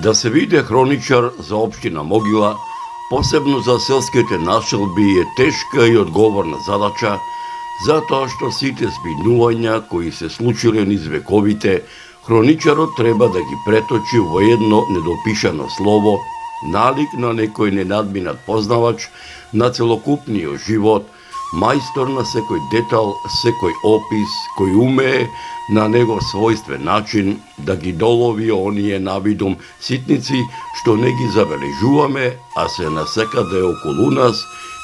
Да се биде хроничар за општина Могила, посебно за селските нашалби, е тешка и одговорна задача, затоа што сите збинувања кои се случиле низ вековите, хроничарот треба да ги преточи во едно недопишано слово, налик на некој ненадминат познавач на целокупниот живот, мајстор на секој детал, секој опис, кој умее на негов својствен начин да ги долови оние навидум ситници што не ги забележуваме, а се насекаде околу нас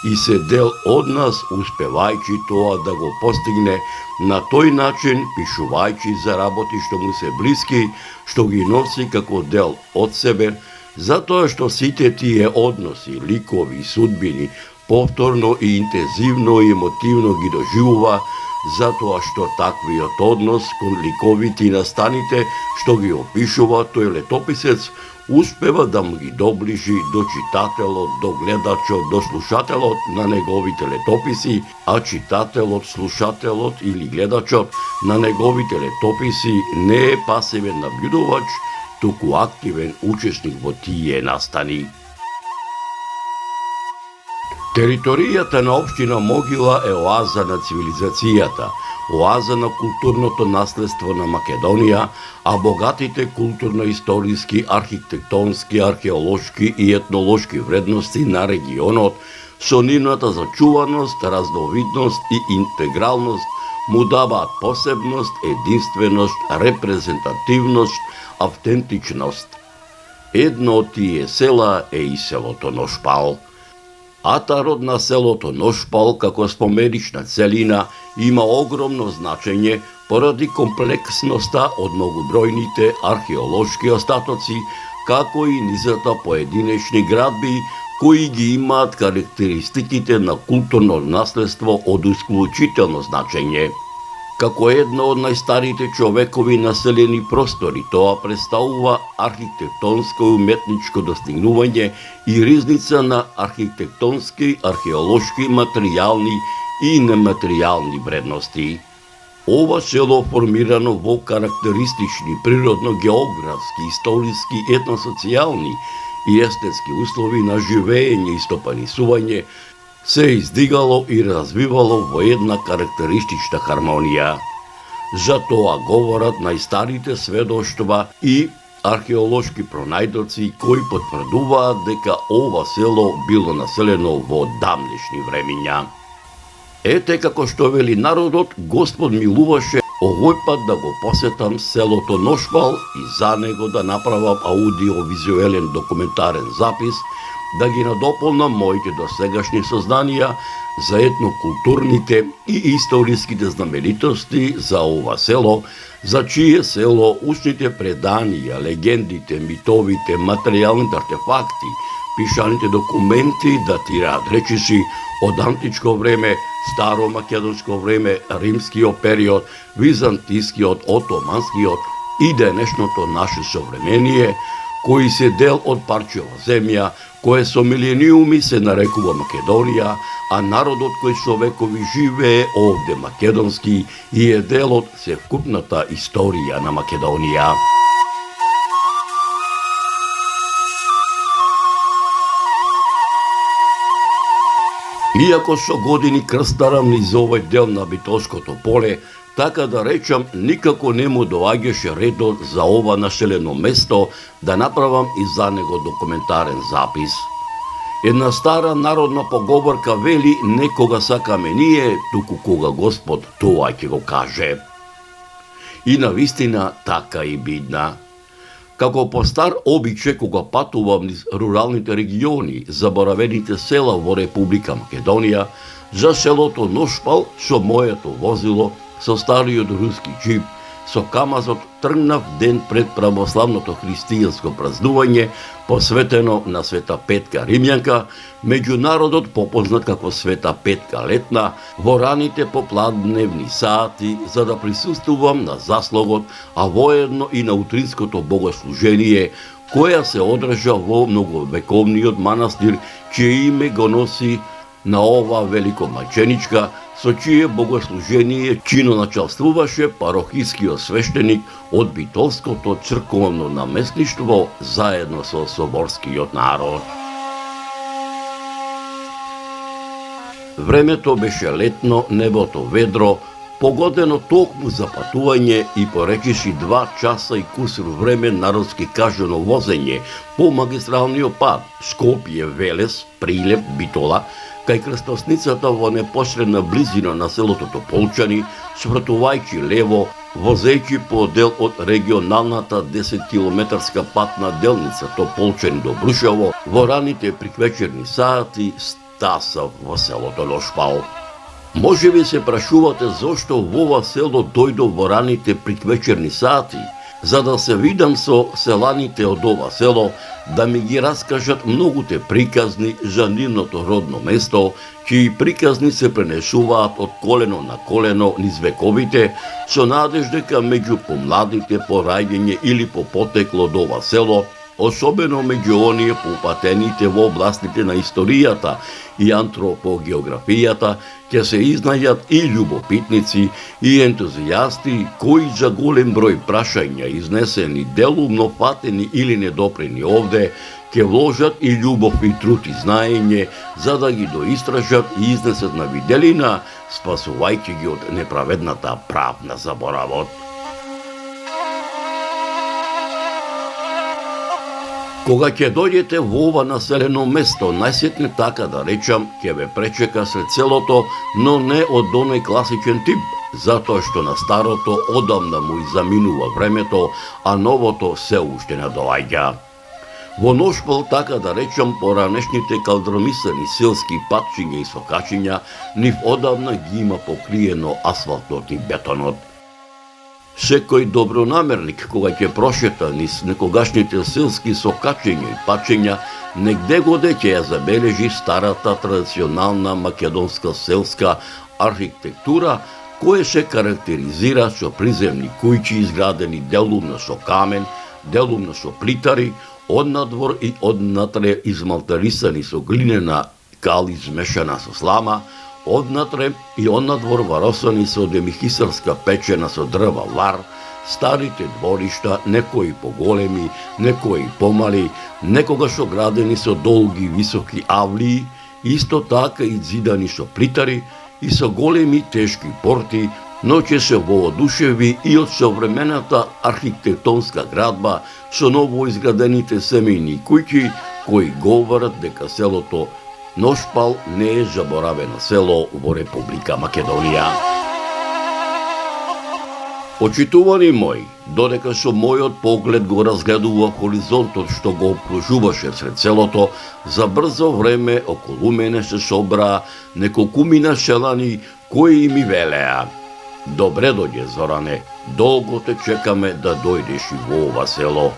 и се дел од нас, успевајќи тоа да го постигне на тој начин, пишувајќи за работи што му се блиски, што ги носи како дел од себе, затоа што сите тие односи, ликови, судбини, повторно и интензивно и емотивно ги доживува, затоа што таквиот однос кон ликовите и настаните што ги опишува тој летописец, успева да му ги доближи до читателот, до гледачот, до слушателот на неговите летописи, а читателот, слушателот или гледачот на неговите летописи не е пасивен набљудувач, туку активен учесник во тие настани. Територијата на општина Могила е оаза на цивилизацијата, оаза на културното наследство на Македонија, а богатите културно-историски, архитектонски, археолошки и етнолошки вредности на регионот со нивната зачуваност, разновидност и интегралност му даваат посебност, единственост, репрезентативност, автентичност. Едно од тие села е и селото Ношпал. Атарот на селото Ношпал како споменична целина има огромно значење поради комплексноста од многобројните археолошки остатоци, како и низата поединечни градби кои ги имаат карактеристиките на културно наследство од исклучително значење. Како едно од најстарите човекови населени простори, тоа представува архитектонско и уметничко достигнување и ризница на архитектонски, археолошки, материјални и нематеријални вредности. Ова село формирано во карактеристични природно-географски, историски, етносоцијални и естетски услови на живење и стопанисување, се издигало и развивало во една карактеристична хармонија. За тоа говорат најстарите сведоштва и археолошки пронајдоци кои потврдуваат дека ова село било населено во давнешни времиња. Ете како што вели народот, Господ милуваше овој пат да го посетам селото Ношпал и за него да направам аудиовизуелен документарен запис, да ги надополнам моите досегашни сознанија за етнокултурните и историските знаменитости за ова село, за чие село устните преданија, легендите, митовите, материјалните артефакти, пишаните документи датираат речиси од античко време, старомакедонско време, римскиот период, византискиот, отоманскиот и денешното наше современие, кои се дел од парчева земја, кое со милениуми се нарекува Македонија, а народот кој со векови живее овде македонски и е дел од севкупната историја на Македонија. Иако со години крстарам низ овој дел на Битолското поле, така да речам, никако не му доаѓаше редот за ова населено место да направам и за него документарен запис. Една стара народна поговорка вели не кога сакаме ние, туку кога Господ тоа ќе го каже. И навистина така и бидна. Како по стар обичај кога патувам низ руралните региони, заборавените села во Република Македонија, за селото Ношпал со моето возило, со стариот руски джип, со камазот тргнав ден пред православното христијанско празнување, посветено на Света Петка Римјанка, меѓународот попознат како Света Петка Летна, во раните попладневни сати, за да присуствувам на заслогот, а воедно и на утринското богослужение, која се одржа во многовековниот манастир, чие име го носи на ова великомајченичка, со чие богослужение чиноначалствуваше парохискиот свештеник од Битолското црковно наместништво заедно со соборскиот народ. Времето беше летно, небото ведро, погодено токму за патување и поречиси 2 часа и кусур време народски кажано возење по магистралниот пат Скопје-Велес, Прилеп, Битола, кај крстосницата во непосредна близина на селото Тополчани, свртувајќи лево, возејќи по дел од регионалната 10-километарска патна делница Тополчани до Брушево, во раните приквечерни сати стасав во селото Ношпал. Може би се прашувате зошто во ова село дојдов во раните приквечерни сати, за да се видам со селаните од ова село, да ми ги раскажат многуте приказни за нивното родно место, чии приказни се пренесуваат од колено на колено низ вековите, со надеж дека меѓу помладите по раѓење или по потекло од ова село, особено меѓу оние поупатените во областите на историјата и антропогеографијата, ќе се изнајдат и љубопитници и ентузијасти кои за голем број прашања изнесени делумно фатени или недопрени овде, ќе вложат и љубов и труд и знаење за да ги доистражат и изнесат на виделина, спасувајќи ги од неправедната правна заборавот. Кога ќе дојдете во ова населено место, најсетне така да речам, ќе ве пречека сред селото, но не од оној класичен тип, затоа што на старото одамна му и заминува времето, а новото се уште не доаѓа. Во Ношпал, така да речам, поранешните калдромисани селски патчиња и сокачиња, нив одамна ги има покриено асфалтот и бетонот. Секој добронамерник, кога ќе прошета низ некогашните селски сокачења и пачења, негде годе ќе ја забележи старата традиционална македонска селска архитектура, која се карактеризира со приземни кујчи изградени делумно со камен, делумно со плитари, однадвор и однатре измалтарисани со глинена кал измешана со слама, однатре и однадвор варосани со демихисарска печена со дрва лар, старите дворишта, некои поголеми, некои помали, некогаш оградени со долги високи авлии, исто така и зидани со плитари и со големи тешки порти, но ќе се воодушеви и од современата архитектонска градба со ново изградените семејни куќи кои говорат дека селото Ношпал не е заборавено село во Република Македонија. Почитувани мои, додека со мојот поглед го разгледува хоризонтот што го обкружуваше сред селото, за брзо време околу мене се собраа неколкумина селани кои ми велеа: "Добре дојде, Зоране, долго те чекаме да дојдеш и во ова село.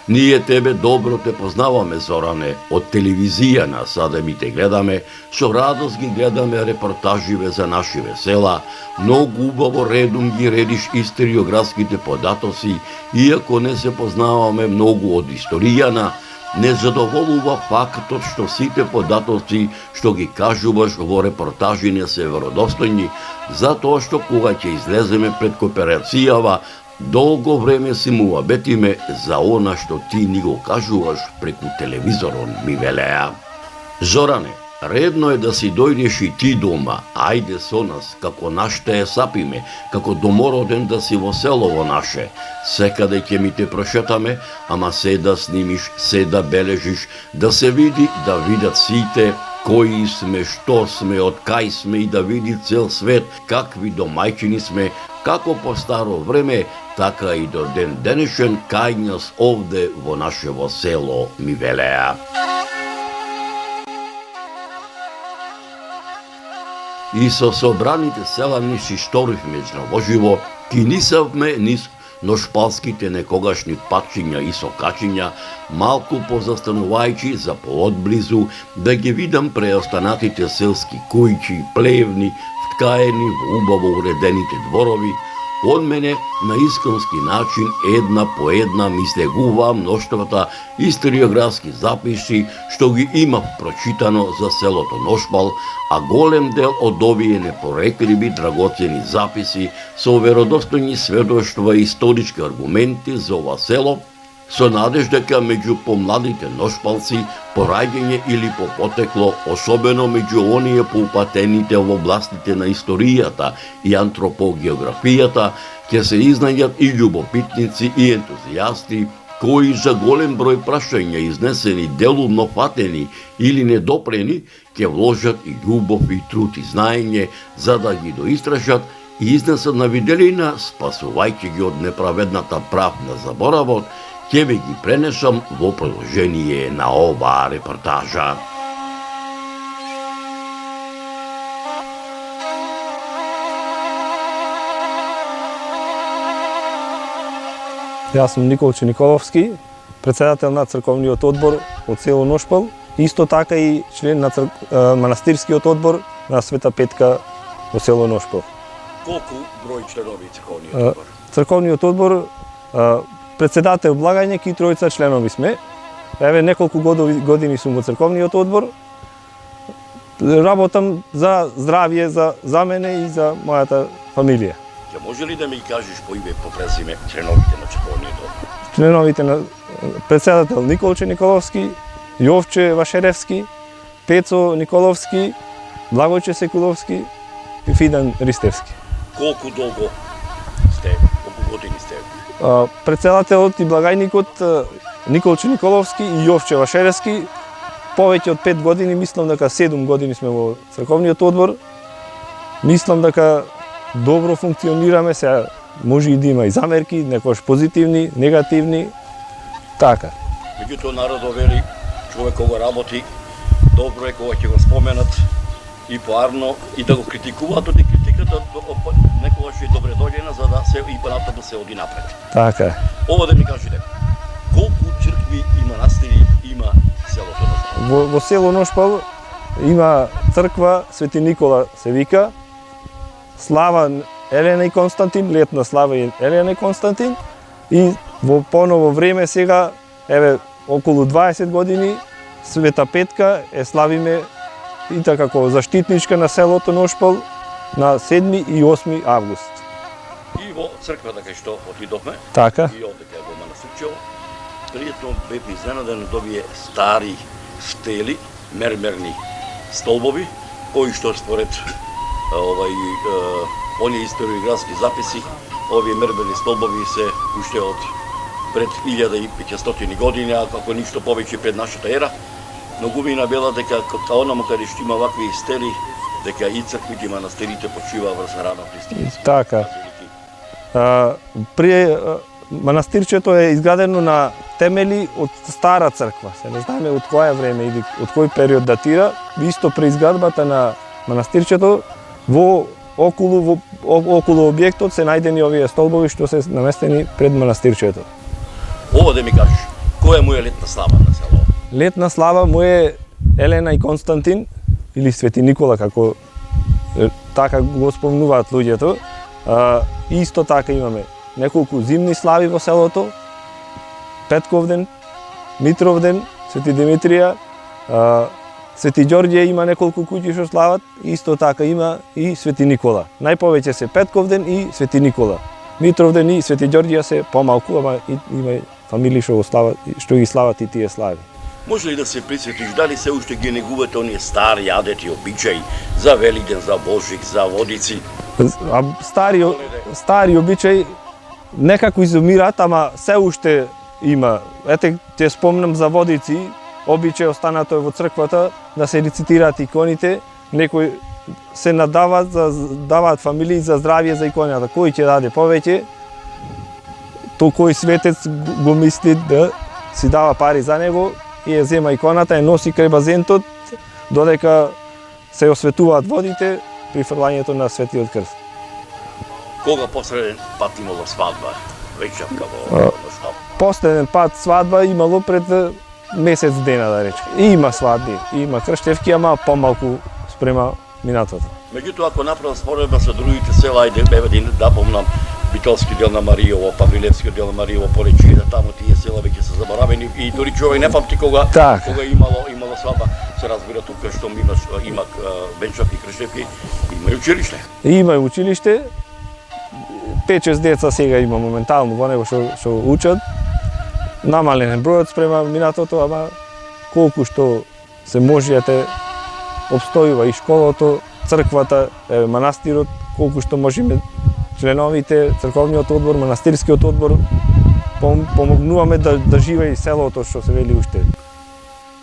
Ние тебе добро те познаваме, Зоране, од телевизија насаде ми те гледаме, со радост ги гледаме репортаживе за нашиве села, многу убаво редум ги редиш историографските податоци, иако не се познаваме многу од историјана, не задоволува фактот што сите податоци што ги кажуваш во репортажи не се веродостојни, затоа што кога ќе излеземе пред кооперацијава, долго време си му абетиме за она што ти ни го кажуваш преку телевизорон, ми велеа. Зоране, редно е да си дојдеш и ти дома, ајде со нас, како наште е сапиме, како домороден да си во селово наше. Секаде ќе ми те прошетаме, ама се да снимиш, се да бележиш, да се види, да видат сите, кои сме, што сме, од кај сме и да види цел свет, какви домајчини сме, како по старо време, така и до ден денешен кај нас овде во нашево село, ми велеа. И со собраните селани си шторивме здравоживо, кинисавме низ ношпалските некогашни патчиња и сокачиња, малку позастанувајќи за поодблизу да ги видам преостанатите селски кујчи, плевни, вткаени во убаво уредените дворови, Од мене на искренски начин една по една ми слегуваа мноштвата историографски записи што ги имав прочитано за селото Ношпал, а голем дел од овие непорекливи драгоцени записи со веродостојни сведоштва и исторички аргументи за ова село, со надеж дека меѓу помладите ношпалци, по раѓање или по потекло, особено меѓу оние поупатените во областите на историјата и антропогеографијата, ќе се изнајдат и љубопитници и ентузијасти, кои за голем број прашања изнесени делумно фатени или недопрени, ќе вложат и љубов и труд и знаење за да ги доистражат и изнесат на виделина, спасувајќи ги од неправедната правна заборавот, ќе ви ги пренесам во продолжение на оваа репортажа. Јас сум Николче Николовски, председател на црковниот одбор од село Ношпал, исто така и член на манастирскиот одбор на Света Петка во село Ношпал. Колку број членови црковниот одбор? Црковниот одбор, председател Благајнек и тројца членови сме. Еве неколку години сум во црковниот одбор. Работам за здравје за мене и за мојата фамилија. Ќе може ли да ми кажеш по име по презиме членовите на црковниот одбор? Членовите на председател Николче Николовски, Јовче Вашеревски, Пецо Николовски, Благојче Секуловски и Фидан Ристевски. Колку долго сте? Колку години сте? Председателот и благајникот Николче Николовски и Јовче Вашеревски повеќе од 5 години, мислам дека 7 години сме во црковниот одбор. Мислам дека добро функционираме, сега може и да има и замерки, некојаш позитивни, негативни, така. Меѓутоа народот вели, човек кога работи, добро е кога ќе го споменат и поарно и да го критикуваат, од критиката некогаш е добре дојдена за да се и понатаму се оди напред. Така. Ова да ми кажете, колку цркви и манастири има селото Ношпал? Во село Ношпал има црква Свети Никола се вика, слава Елена и Константин, летна слава Елена и Константин, и во поново време сега, еве околу 20 години, Света Петка е славиме и така како заштитничка на селото Ношпал на 7 и 8 август. И во црквата кај што отидовме, Така. и овде кај во манастирчево, пријатно бев изненаден од овие стари стели, мермерни столбови, кои што според оние историографски записи, овие мермерни столбови се уште од пред 1500 години, а како ништо повеќе пред нашата ера. Многумина бела дека онаму каде што има вакви стели, дека и црквите и манастирите почиваа врз рано христијанство. Така. Манастирчето е изградено на темели од стара црква. Се не знаеме од која време или од кој период датира. Исто при изградбата на манастирчето во околу објектот се најдени овие столбови што се наместени пред манастирчето. Ова да ми кажеш, која му е летна слава на село? Летна слава му е Елена и Константин или Свети Никола, како така го спомнуваат луѓето. Исто така имаме неколку зимни слави во селото, Петковден, Митровден, Свети Димитрија, Свети Ѓорѓе има неколку куќи што слават, исто така има и Свети Никола. Најповеќе се Петковден и Свети Никола. Митровден и Свети Ѓорѓе се помалку, ама има фамилии што ги слават и тие слави. Може ли да се присетиш дали се уште ги негувате оние стари адети обичаи за Великден, за Божик, за Водици? Стари обичаи некако изумираат, ама се уште има. Ете, ќе спомнам за Водици, обичај останато е во црквата да се рецитираат иконите, некои се надаваат, даваат фамилии за здравје за иконата. Кој ќе даде повеќе, то кој светец го мисли да си дава пари за него и ја зема иконата, ја носи крај базентот, додека се осветуваат водите при фрлањето на Светиот крст. Кога последен пат имало свадба? Вечерка во Ношпал? Последен пат свадба имало пред месец дена, да речем. И има свадби, има крштевки, ама помалку спрема минатото. Меѓутоа, ако направам споредба со другите села, ајде да помнам, Битолски дел на Маријово, па Вилевски дел на Маријово, Поречијата, таму тие села веќе се заборавени и дури човек не памти кога имало свадба. Се разбира тука што има венчавки, кршевки, има и училиште. Има и училиште. 5-6 деца сега има моментално во него што учат. Намален е бројот спрема минатото, ама колку што се може те обстојува и школото, црквата, манастирот, колку што можеме членовите, црковниот одбор, манастирскиот одбор, помогнуваме да живее селото што се вели уште.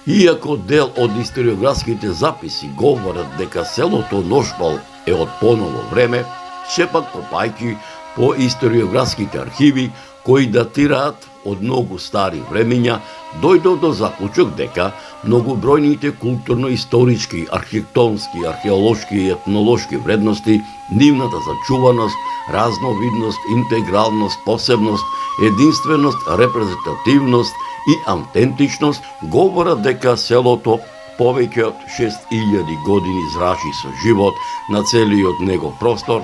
Иако дел од историографските записи говорат дека селото Ношпал е од поново време, сепак копајќи по историографските архиви кои датираат од многу стари времења, дојдов до заклучок дека многобројните културно-исторички, архитектонски, археолошки и етнолошки вредности, нивната зачуваност, разновидност, интегралност, посебност, единственост, репрезентативност и аутентичност говорат дека селото повеќе од 6000 години зрачи со живот на целиот негов простор,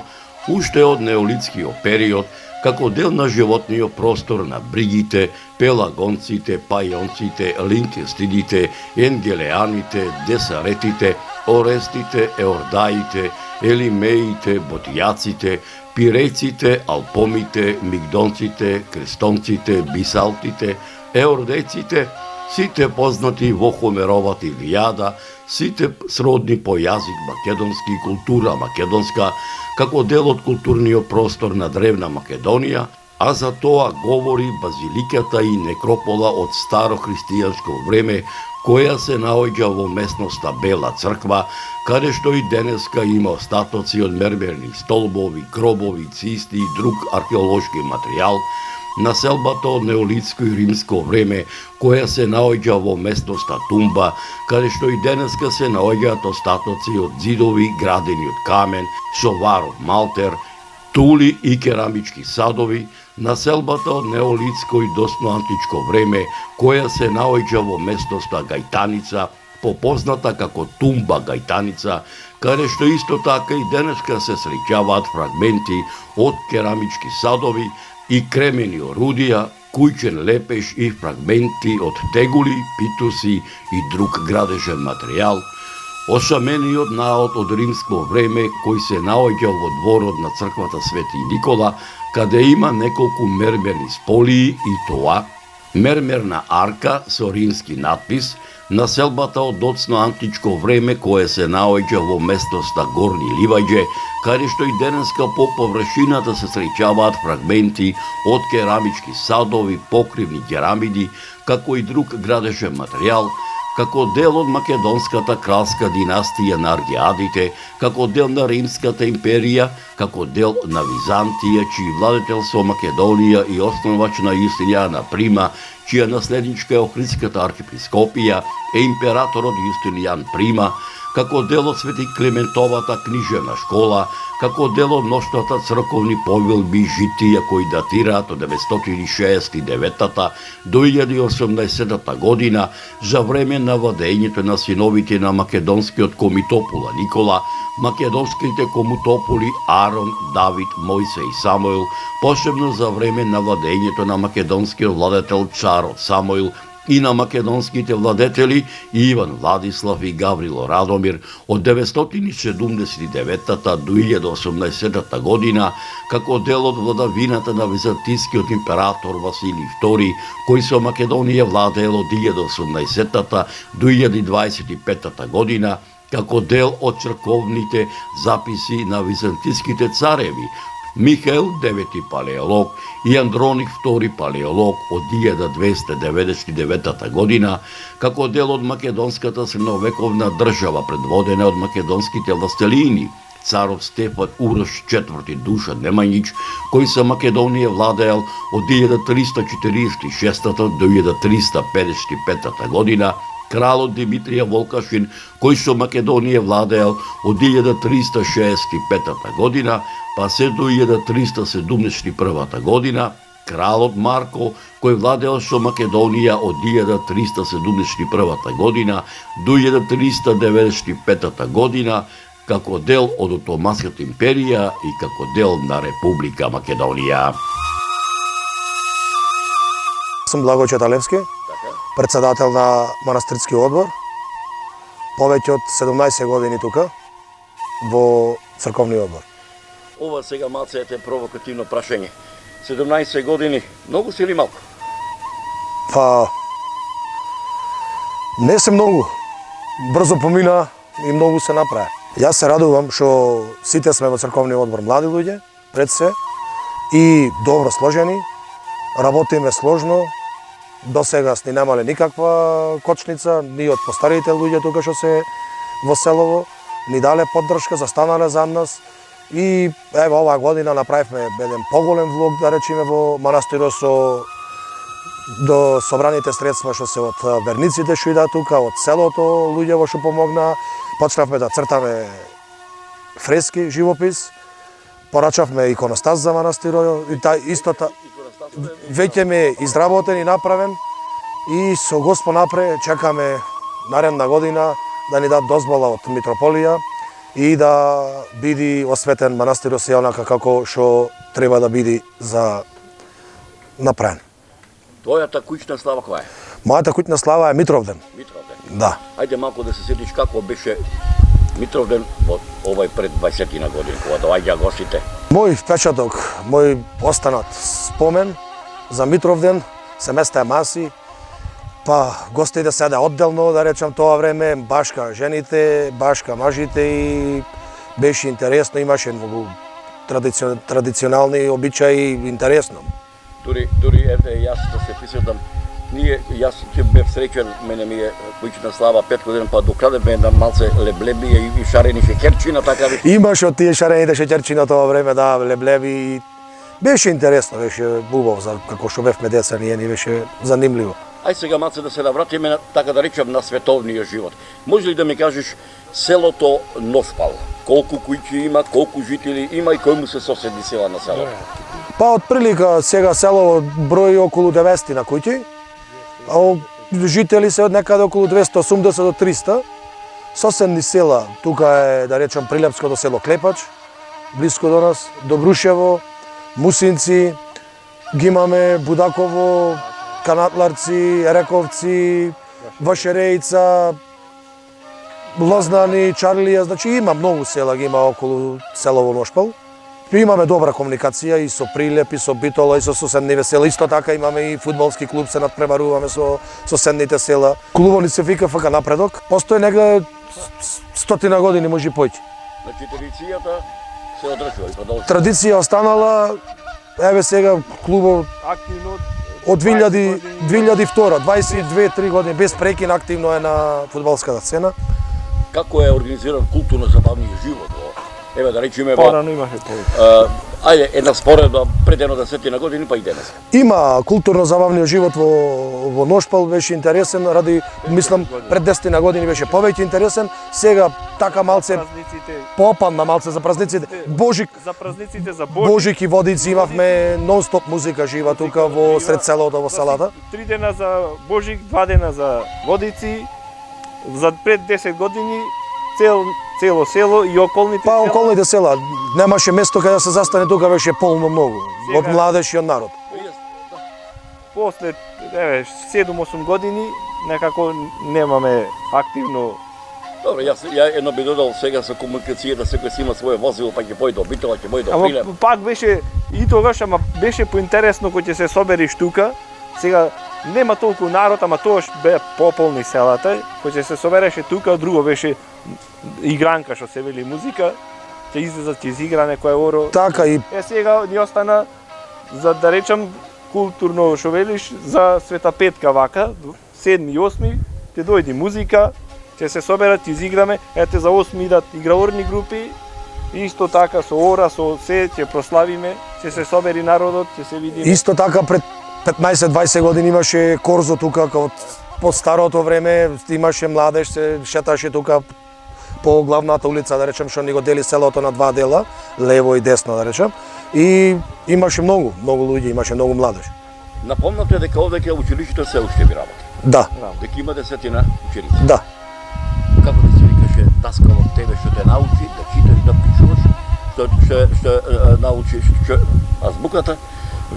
уште од неолитскиот период, како дел на животниот простор на бригите, пелагонците, пајонците, линкестидите, енгелеаните, десаретите, орестите, еордаите, елимеите, ботијаците, пиреците, алпомите, мигдонците, крестонците, бисалтите, еордеците, сите познати во Хомеровата Илијада, сите сродни по јазик македонски и култура македонска, како дел од културниот простор на древна Македонија, а за тоа говори базиликата и некропола од старохристијанско време, која се наоѓа во местноста Бела црква, каде што и денеска има остатоци од мермерни столбови, гробови, цисти и друг археолошки материјал, населбата од неолитско и римско време, која се наоѓа во местноста Тумба, каде што и денеска се наоѓаат остатоци од ѕидови градени од камен, со варов малтер, тули и керамички садови, населбата од неолитско и досноантичко време, која се наоѓа во местноста Гајтаница, попозната како Тумба Гајтаница, каде што исто така и денеска се среќаваат фрагменти од керамички садови и кремени орудија, кујчен лепеш и фрагменти од тегули, питуси и друг градежен материјал, осамениот наод од римско време кој се наоѓа во дворот на црквата Свети Никола, каде има неколку мермерни сполии и тоа мермерна арка со римски надпис, населбата од доцно античко време кое се наоѓа во местноста Горни Ливаѓе, каде што и денеска по површината се среќаваат фрагменти од керамички садови, покривни керамиди, како и друг градежен материјал, како дел од македонската кралска династија на Аргиадите, како дел на Римската империја, како дел на Византија, чиј владетел со Македонија и основач на Јустинијана Прима, чија наследничка е Охридската архиепископија, е императорот Јустинијан Прима, како дел од Свети Климентовата книжевна школа, како дел од мноштвата црковни повелби и житија кои датираат од 969 до 1080 година за време на владењето на синовите на македонскиот комитопола Никола, македонските комутополи Арон, Давид, Мојсе и Самоил, посебно за време на владењето на македонскиот владетел царот Самоил и на македонските владетели Иван Владислав и Гаврило Радомир од 979 до 1080 година, како дел од владавината на византискиот император Василий II, кој со Македонија владеел од 1080 до 1025 година, како дел од црковните записи на византиските цареви, Михаил IX палеолог и Андроник II палеолог од 1299 година, како дел од македонската средновековна држава предводена од македонските властелини, царот Стефан Урош IV Душа Немањич, кој со Македонија владеел од 1346 до 1355 година, кралот Димитрија Волкашин, кој со Македонија владеел од 1365 година, па се до 1371 година, кралот Марко, кој владеел со Македонија од 1371 година до 1395 година, како дел од Отоманската империја и како дел на Република Македонија. Сум Благој Четалевски, председател на Манастирски одбор. Повеќе од 17 години тука во црковни одбор. Ова сега малце е провокативно прашање. 17 години, многу си или малку? Па, не се многу. Брзо помина и многу се направи. Јас се радувам што сите сме во црковни одбор млади луѓе, пред се, и добро сложени, работиме сложно. До сега ни немале никаква кочница, ни од постарите луѓе тука што се во селово, ни дале поддршка, застанале за нас. И ево оваа година направивме еден поголем влог, да речеме, во манастирот со до собраните средства што се од верниците што идат тука, од селото луѓе во што помогна. Почнавме да цртаме фрески, живопис, порачавме иконостас за манастирот и истото веќе ме изработен и направен и со Господ напре чекаме наредна година да ни дадат дозвола од митрополија и да биде осветен манастирот се онака како што треба да биде за направен. Твојата куќна слава која е? Мојата куќна слава е Митровден. Митровден. Да. Ајде малку да се сетиш како беше Митровден во овај пред 20 години кога доаѓа гостите. Мој впечаток, мој останат спомен за Митровден се места маси, па гостите седе одделно, да речам, тоа време, башка жените, башка мажите и беше интересно, имаше многу традиционални обичаи, интересно. Дури еве јас да се присетам, јас ќе бев среќен, мене ми е куќна слава 5 години, па докрадевме една малце леблеби и шарени шеќерчина, така би. Имаше од тие шарените шеќерчи на тоа време, да, леблеби. Беше интересно, беше убаво, за како што бевме деца, ни беше занимливо. Ај сега малце да се навратиме, така да речем, на световниот живот. Може ли да ми кажеш селото Носпал? Колку куќи има, колку жители има и кој му се соседни села на селото? Па од прилика сега село брои околу 900 на куќи, а жители се од некаде околу 280 до 300. Соседни села, тука е, да речем, Прилепското село Клепач, близко до нас, Добрушево, Мусинци, ги имаме Будаково, Канатларци, Ерековци, Вашерејца, Лознани, Чарлија, значи има многу села, ги има околу селово Ношпал. Имаме добра комуникација и со Прилеп, и со Битола, и со соседните села. Исто така имаме и фудбалски клуб, се надпреваруваме со соседните села. Клубот ни се вика ФК Напредок. Постои негде 100 години, може и повеќе. Значи традицијата се одржува и продолжува. Традиција останала, еве сега клубот Активно од 2002, 22-3 години без прекин активно е на фудбалската сцена. Како е организиран културно-забавниот живот во, еве да речеме во... порано имаше повеќе. Ајде, една споредба пред едно 10 години, па и денес. Има културно-забавниот живот во Ношпал, беше интересен, ради, мислам, пред 10 години беше повеќе интересен, сега така малце Празниците, попадна малце за празниците. Божик, за празниците за Божик. Божик и Водици имавме нон-стоп музика жива тука во сред селото во салата. 3 дена за Божик, 2 дена за Водици. За пред 10 години цело село и околните Па села. околните села немаше место каде да се застане, тука беше полно многу, од Сега- младеж и од народ. После 7-8 години некако немаме активно. Добро, ја едно би додал сега со комуникацијата, секој си има своје возило, па ќе појде до Битола, ќе појде до Ама Прилеп. пак беше и тогаш, ама беше поинтересно кога ќе се собериш тука. Сега нема толку народ, ама тогаш беа пополни селата. Кога ќе се собереше тука, друго беше игранка што се вели музика. Ќе излезат, ќе изигра некој оро. Така и Сега ни остана, за да речам, културно што велиш, за Света Петка вака, 7 и 8, ќе дојде музика, ќе се соберат, изиграме, ете за 8 идат играорни групи, исто така со ора, со се, ќе прославиме, ќе се собери народот, ќе се видиме. исто така пред 15-20 години имаше корзо тука, од по старото време имаше младеж, се шеташе тука по главната улица, да речем, што ни го дели селото на два дела, лево и десно, да речем. И имаше многу луѓе, имаше многу младеж. Напомнате дека овде училиштето се уште ви работи. Да, Дека има 10 ученици. да. Како да се викаше даскал од тебе што те научи, да читаш, да пишуваш, што научиш азбуката,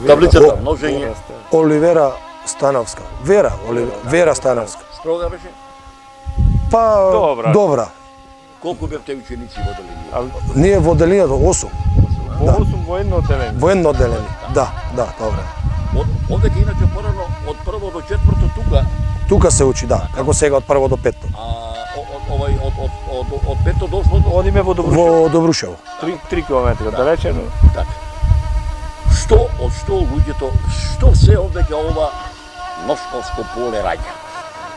таблицата, множење. Оливера Становска. Вера Становска. Строга беше? Па, Добра. добра. Колку бевте ученици во Делинија? А Ние во Делињето 8. во 8 военно одделение. Военно одделение. Да, добро. Овдека иначе порано од прво до четврто тука, Тука се учи, да, како сега од прво до петто. од пето до осмото. Одиме во Добрушево. Во Добрушево. 3 километра далече, но Така. Што луѓето, што се овдека ова Ношпалско поле раѓа?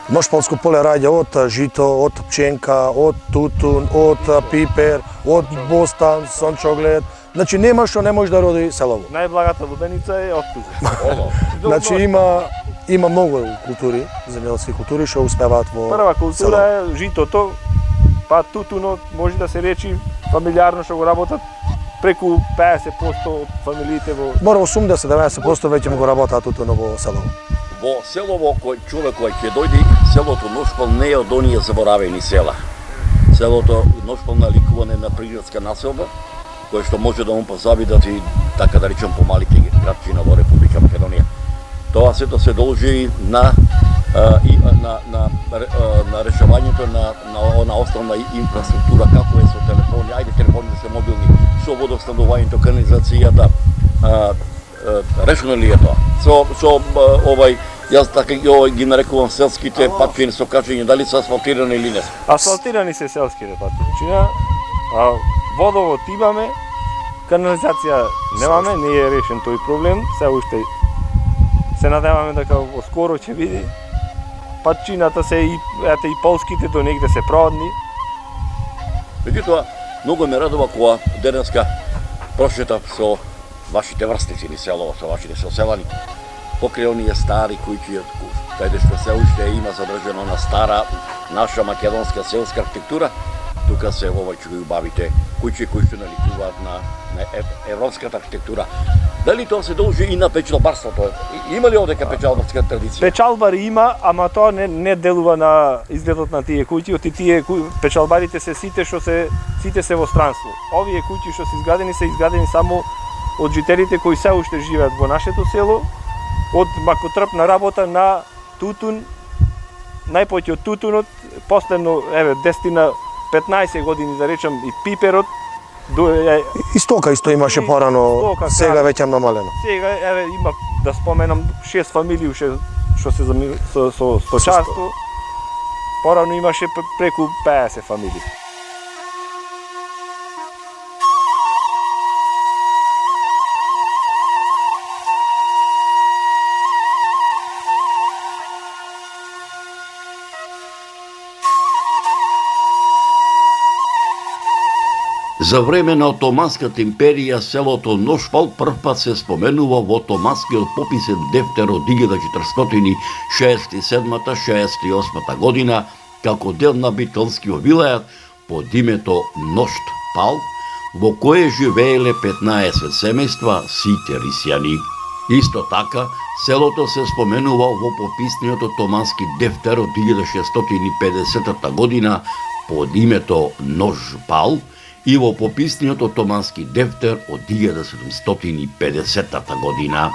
Ношпалско поле раѓа од жито, од пченка, од тутун, од пипер, од бостан, сончоглед. Значи нема што не може да роди селово. најблагата лубеница е од тука. Значи има многу култури, земјоделски култури што успеваат во Прва култура е житото, па тутунот може да се речи фамилиарно што го работат преку 50% од фамилиите во Мора 80-90% веќе му го работаат тутуно во селово. Во селово кој човек кој ќе дојде, селото Ношпал не е од оние заборавени села. Селото Ношпал наликуване на приградска населба, кој што може да му позавидат и така да речем помалите градчина во Република Македонија. Тоа сето се должи на решавањето на основна инфраструктура, како е со телефони, ајде телефоните се мобилни, со водоснабдувањето, канализацијата, решено ли е тоа? Со јас така ги нарекувам селските патини со качење, дали се асфалтирани или не се? асфалтирани се селските патишина, а водовод имаме, канализација немаме, не е решен тој проблем, се уште се надеваме дека во скоро ќе види. Патчината се и полските до негде се продни. Меѓутоа, многу ме радува кога денеска прошетав со вашите врстници ни селово, со вашите соселани, покрај оние стари куќи, каде што се уште има задржано на стара наша македонска селска архитектура, тука се ќе ги убавите куќи кои што наликуваат на европската архитектура. Дали тоа се должи и на печалбарството? Има ли овдека печалбарска традиција? Печалбари има, ама тоа не делува на изгледот на тие куќи, оти тие печалбарите се сите се во странство. Овие куќи што се изградени само од жителите кои се уште живеат во нашето село, од макотрпна работа на тутун, најпоќе од тутунот, последно 10-15 години да речам и пиперот, И стока исто имаше порано, сега веќе намалено. Сега има да споменам 6 фамилии што се со сточарство. Порано имаше преку 50 фамилии. За време на Отоманската империја селото Ношпал првпат се споменува во Отоманскиот пописен дефтер од 1467-68 година како дел на битолскиот вилајат под името Ноштпал, во кое живееле 15 семејства сите рисјани. Исто така, селото се споменува во пописниот Отомански дефтер од 1650 година под името Ношпал и во пописниот Отомански дефтер од 1750 година.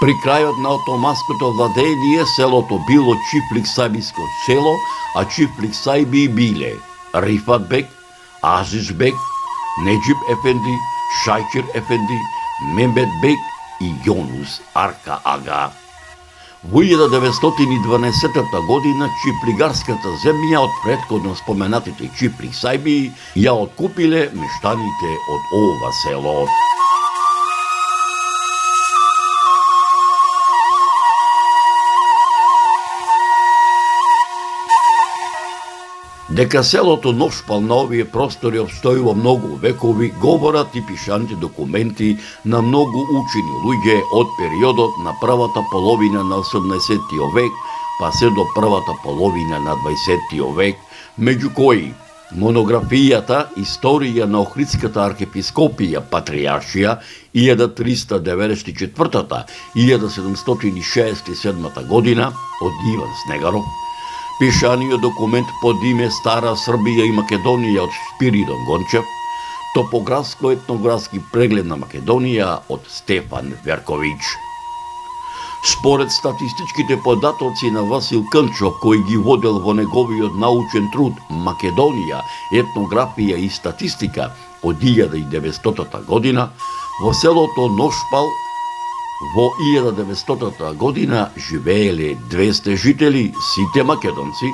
При крајот на отоманското владење селото било Чифлик Сајбиско село, а Чифлик Сајби биле Рифат бек, Азиз бек, Неџип ефенди, Шајчир ефенди, Мембет бек и Јонус Арка ага. Во 1912 година чифлигарската земја од претходно споменатите Чифлик Сајби ја откупиле мештаните од ова село. Дека селото Ношпал на овие простори обстојува многу векови, говорат и пишаните документи на многу учени луѓе од периодот на првата половина на 18 век, па се до првата половина на 20 век, меѓу кои монографијата Историја на Охридската архиепископија Патриаршија 1394-1767 година од Иван Снегаров, Пишаниот документ под име Стара Србија и Македонија од Спиридон Гончев, топографско-етнографски преглед на Македонија од Стефан Верковиќ. Според статистичките податоци на Васил Кънчов, кој ги водел во неговиот научен труд Македонија, етнографија и статистика од 1900 година, во селото Ношпал во 1900 година живееле 200 жители, сите македонци,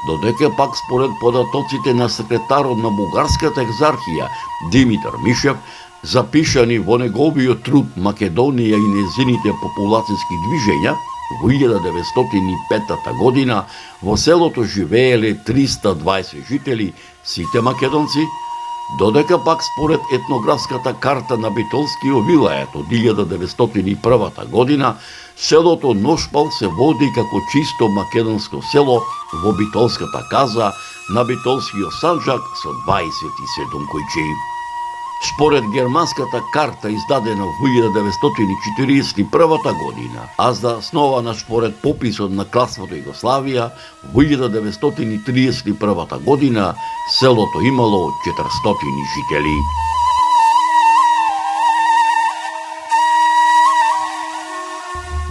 додека пак според податоците на секретарот на Бугарската екзархија Димитар Мишев, запишани во неговиот труд Македонија и незините популацијски движења, во 1905 година во селото живееле 320 жители, сите македонци, додека пак според етнографската карта на Битолскиот вилајат од 1901 година, селото Ношпал се води како чисто македонско село во Битолската каза на Битолскиот санџак со 27 куќи. Според германската карта издадена во 1941 година, а заснована според пописот на кралството Југославија, во 1931 година селото имало 400 жители.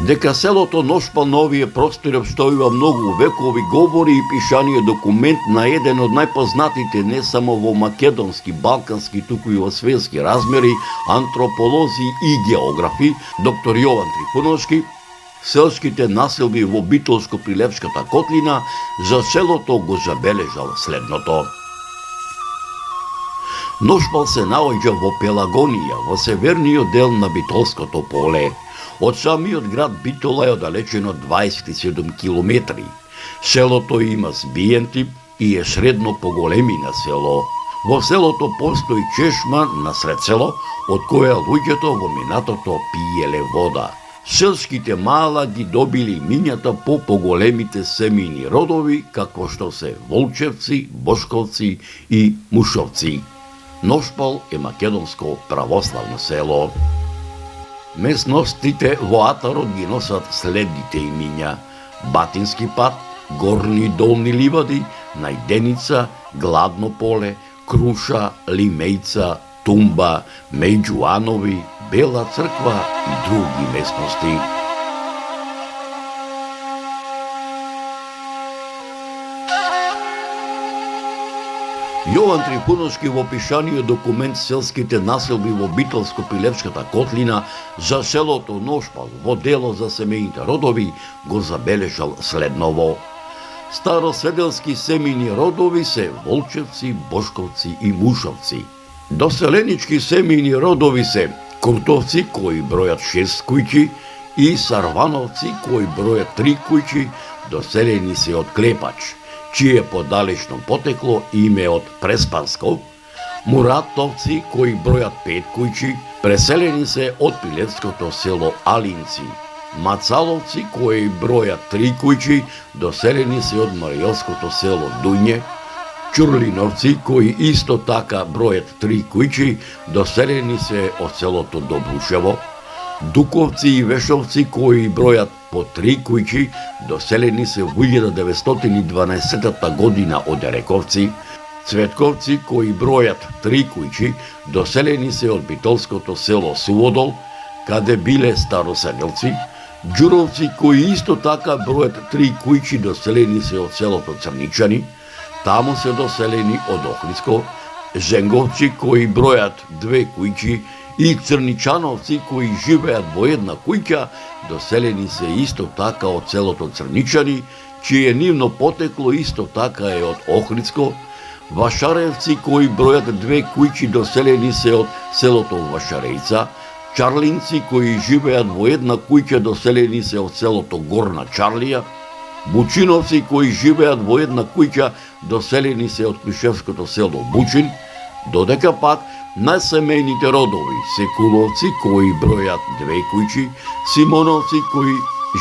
Дека селото Ношпал на овие простори обстојува многу векови, говори и пишаниот документ на еден од најпознатите не само во македонски, балкански, туку и во светски размери антрополози и географи, доктор Јован Трифуновски, селските населби во Битолско-Прилепската котлина за селото го забележал следното. Ношпал се наоѓа во Пелагонија, во северниот дел на Битолското поле. Од самиот град Битола е оддалечено 27 километри. Селото има збиен тип и е средно поголемина село. Во селото постои чешма насред село, од која луѓето во минатото пиеле вода. Селските мала ги добили имињата по поголемите семејни родови, како што се Волчевци, Бошковци и Мушовци. Ношпал е македонско православно село. Местностите во атарот ги носат следните имиња: Батински пат, Горни и Долни ливади, Најденица, Гладно поле, Круша, Лимејца, Тумба, Меѓуанови, Бела црква и други местности. Јован Трифуновски во пишаниот документ селските населби во Битолско-Прилепската котлина за селото Ношпал во дело за семејните родови го забележал следново. Старосведелски семејни родови се Волчевци, Бошковци и Мушовци. Доселенички семејни родови се Крутовци, кои бројат 6 куќи, и Сарвановци, кои бројат 3 куќи, доселени се од Клепач, чие подалечно потекло име од Преспансков, Муратовци, кои бројат 5 куќи, преселени се од пилевското село Алинци, Мацаловци, кои бројат 3 куќи, доселени се од маријовското село Дуње, Чурлиновци, кои исто така бројат 3 куќи, доселени се од селото Добрушево, Дуковци и Вешовци, кои бројат по 3 куќи, доселени се во 1912 година од Рековци, Цветковци, кои бројат 3 куќи, доселени се од битолското село Суводол, каде биле староседелци, Ѓуровци, кои исто така бројат 3 куќи, доселени се од селото Црничани, таму се доселени од Охридско, Зенговци, кои бројат 2 куќи, и Црничановци, кои живеат во една куќа, доселени се исто така од селото Црничани, чие нивно потекло исто така е од Охридско, Вашаревци, кои бројат 2 куќи, доселени се од селото Вашарејца, Чарлинци, кои живеат во една куќа, доселени се од селото Горна Чарлија, Бучиновци, кои живеат во една куќа, доселени се од клишевското село Бучин, додека пак на семејните родови Секуловци, кои бројат 2 куќи, Симоновци, кои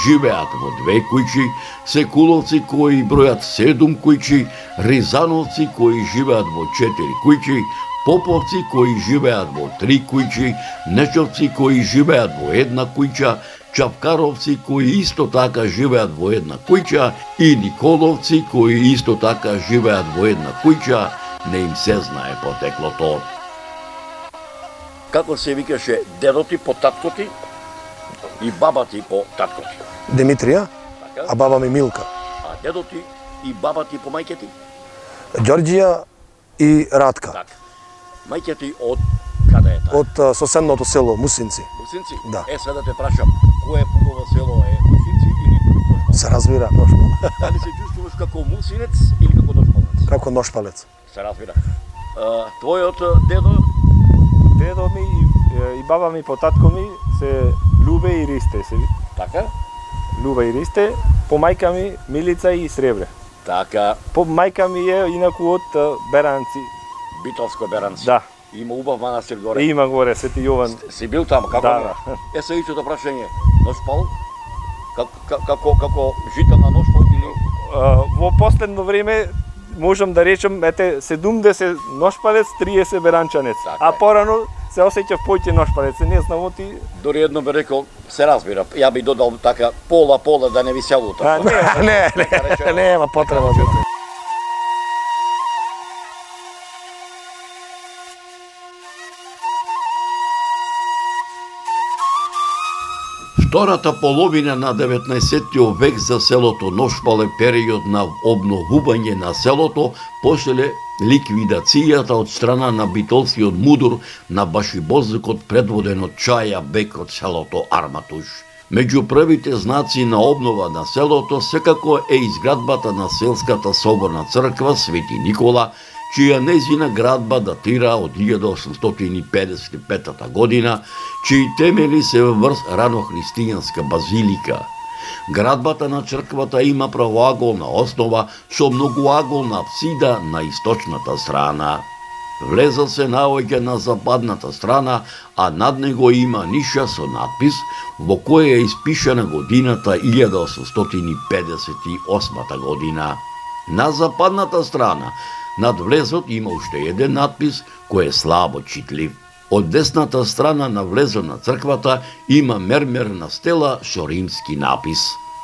живеат во 2 куќи, Секуловци, кои бројат 7 куќи, Ризановци, кои живеат во 4 куќи, Поповци, кои живеат во 3 куќи, Нечовци, кои живеат во една куќа, Чавкаровци кои исто така живеат во една куќа и Николовци кои исто така живеат во една куќа, не им се знае потеклото. Како се викаше дедо ти по татко ти и баба ти по татко ти? Димитрија, Така? а баба ми Милка. А дедо ти и баба ти по мајке ти? Ѓорѓија и Радка. Така. Мајке ти од каде е таа? Од соседното село Мусинци. Мусинци? Да. Е, сега да те прашам, кое пугово село е Мусинци или Ношпал? Се разбира, ношпал. Дали се чувствуваш како мусинец или како ношпалец? Како ношпалец. Се разбира. Твојот дедо? Дедо ми и баба ми по татко ми се Любе и Ристе. Така? Любе и Ристе, по мајка ми Милица и Сребре. Така, По мајка ми е инаку од Беранци. Битолско Беранци. Да. Има убав манастир горе. Има горе Свети Јован. Си бил таму, како Да, не? Е, се истото прашање. Ношпал? Како жител на Ношпал или? Во последно време можам да речем, ете, 70 ношпалец, 30 беранчанец. Така А е. порано се осеќав поќе ношпалец. Не знам оти... Дори едно би рекол, се разбира, ја би додал така пола да не ви се лута. Не, нема потреба за тоа. Втората половина на 19 век за селото Ношпал е период на обновување на селото после ликвидацијата од страна на битолскиот мудур на башибозукот предводен од Чаја Бек од селото Арматуш. Меѓу првите знаци на обнова на селото секако е изградбата на селската соборна црква Свети Никола, чија незина градба датира од 1855 година, чии темели се врз ранохристијанска базилика. Градбата на црквата има правоаголна основа со многоаголна апсида на источната страна. Влеза се наоѓа на западната страна, а над него има ниша со надпис во која е испишана годината 1858 година. На западната страна над влезот има уште еден надпис кој е слабо читлив. Од десната страна на влезот на црквата има мермерна стела со римски напис,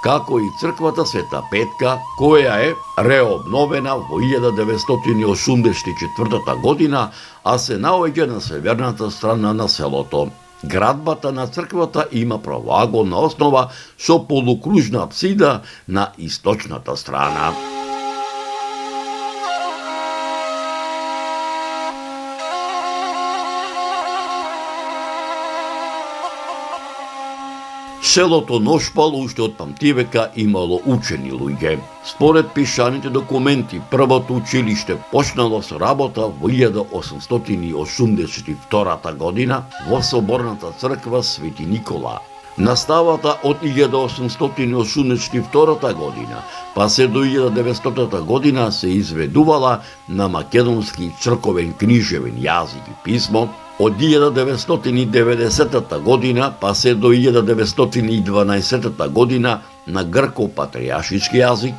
како и црквата Света Петка, која е реобновена во 1984 година, а се наоѓа на северната страна на селото. Градбата на црквата има правоаголна основа со полукружна апсида на источната страна. Селото Ношпал уште од памтивека имало учени луѓе. Според пишаните документи, првото училиште почнало со работа во 1882 година во соборната црква Свети Никола. Наставата од 1882 година па се до 1900 година се изведувала на македонски црковен книжевен јазик и писмо. Од 1990 година па се до 1912 година на грко-патријашички јазик,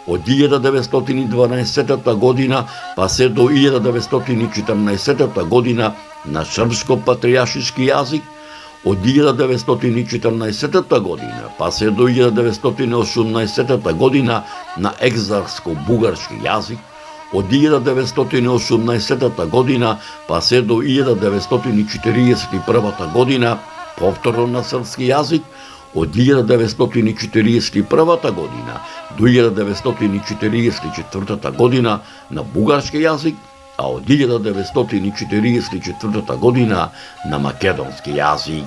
од 1912 година па се до 1914 година на српско-патријашички јазик, од 1914 година па се до 1918 година на екзарско-бугарски јазик, од 1918 година па се до 1941 година повторно на српски јазик, од 1941 година до 1944 година на бугарски јазик, а од 1944 година на македонски јазик.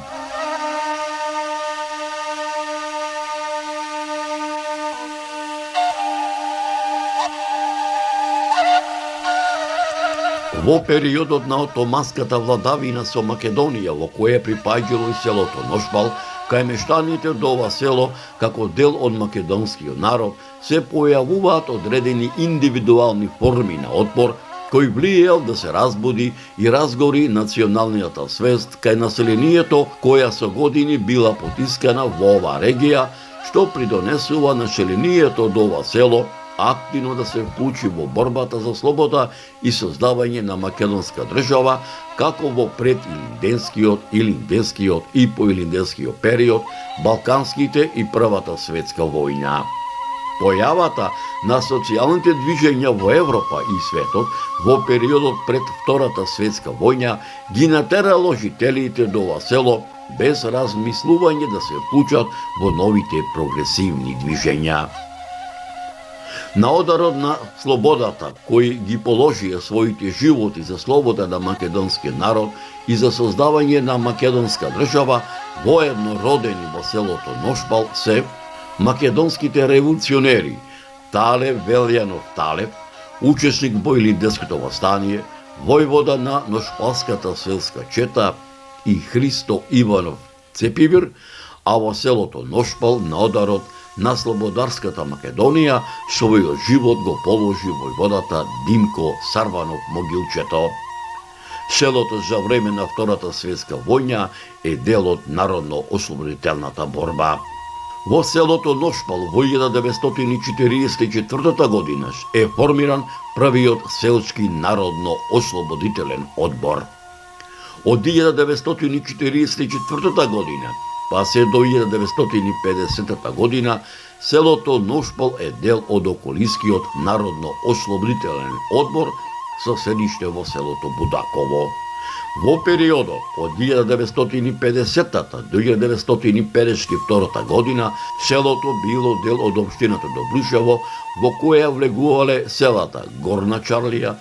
Во периодот на отоманската владавина со Македонија, во која припаѓало и селото Ношпал, кај мештаните до ова село, како дел од македонскиот народ, се појавуваат одредени индивидуални форми на отпор, кој влијал да се разбуди и разгори националниот свест кај населението, која со години била потискана во оваа регија, што придонесува населението до ова село активно да се вклучи во борбата за слобода и создавање на македонска држава, како во предилинденскиот, илинденскиот и поилинденскиот период, балканските и Првата светска војна. Појавата на социјалните движења во Европа и светот во периодот пред Втората светска војна ги натерало жителите до ова село без размислување да се вклучат во новите прогресивни движења. На ударот на слободата, кои ги положија своите животи за слобода на македонскиот народ и за создавање на македонска држава, воедно родени во селото Ношпал се македонските револуционери Талев Велјанов Талев, учесник во Илинденското востание, војвода на Ношпалската селска чета и Христо Иванов Цепивир, а во селото Ношпал на ударот на слободарската Македонија својот живот го положи војводата Димко Сарванов Могилчето. Селото за време на Втората светска војна е дел од народно-ослободителната борба. Во селото Ношпал во 1944 година е формиран првиот селски народно-ослободителен одбор. Од 1944 година па се до 1950 година селото Ношпал е дел од околискиот народно-ослободителен одбор со седиште во селото Будаково. Во периодот од 1950 до 1952 година селото било дел од општината Добрушево, во која влегувале селата Горна Чарлија,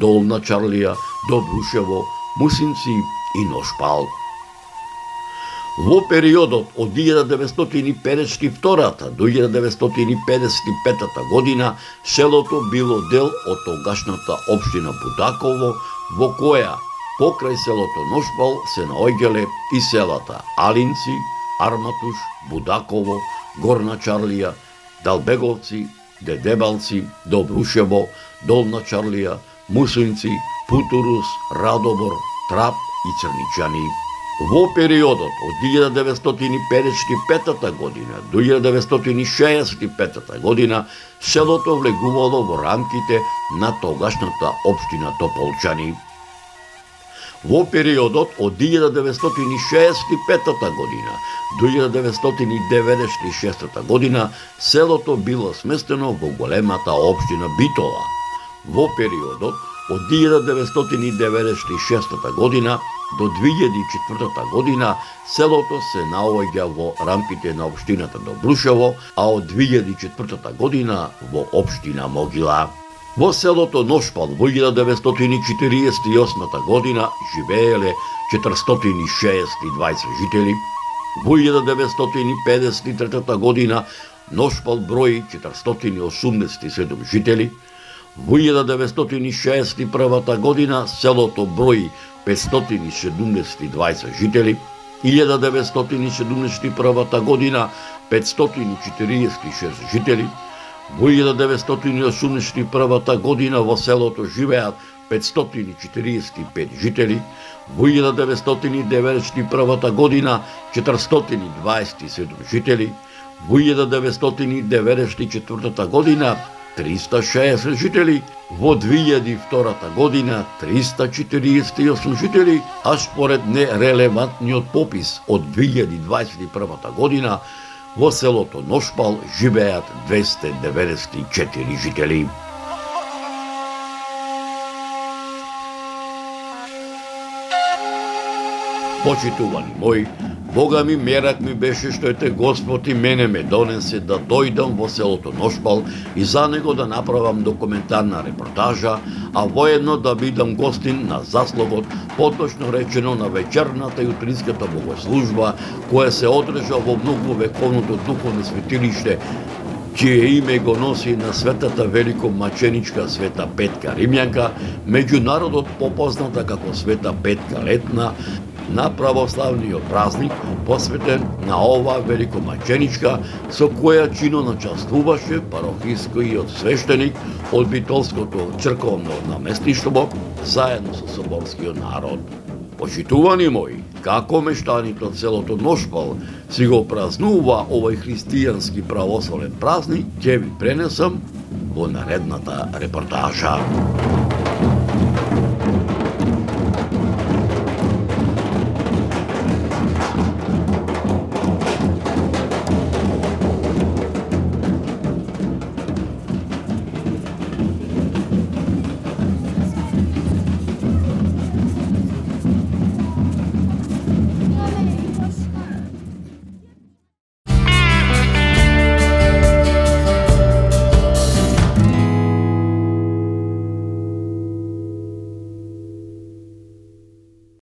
Долна Чарлија, Добрушево, Мусинци и Ношпал. Во периодот од 1952 до 1955 година селото било дел од тогашната општина Будаково, во која покрај селото Ношпал се наоѓале и селата Алинци, Арматуш, Будаково, Горна Чарлија, Далбеговци, Дедебалци, Добрушево, Долна Чарлија, Мусинци, Путурус, Радобор, Трап и Црничани. Во периодот од 1955 година до 1965 година селото влегувало во рамките на тогашната општина Тополчани. Во периодот од 1965 година до 1996 година селото било сместено во големата општина Битола. Во периодот од 1996 година до 2004 година селото се наоѓа во рамките на општината Добрушево, а од 2004 година во општина Могила. Во селото Ношпал во 1948 година живееле 420 жители. Во 1953 година Ношпал брои 487 жители. Во 1961 година селото брои 572 жители, 1971 година 546 жители, во 1981 година во селото живеат 545 жители, во 1991 година 427 жители, во 1994 година 360 жители, во 2002 година 348 жители, а според нерелевантниот попис од 2021 година во селото Ношпал живеат 294 жители. Почитувани мои, Бога ми мерак ми беше што ете Господ и мене ме донесе да дојдам во селото Ношпал и за него да направам документарна репортажа, а воедно да бидам гостин на заслогот, поточно речено на вечерната и утринската богослужба, која се одржа во многовековното духовно светилиште, чие име го носи на светата великомаченичка Света Петка Римјанка, меѓу народот попозната како Света Петка Летна, на православниот празник, посветен на ова великомаченичка, со која чино начествуваше парохискиот свештеник од Битолското црковно наместништво, заедно со соборскиот народ. Почитувани мои, како мештаните од селото Ношпал си го празнува овој христијански православен празник, ќе ви пренесам во наредната репортажа.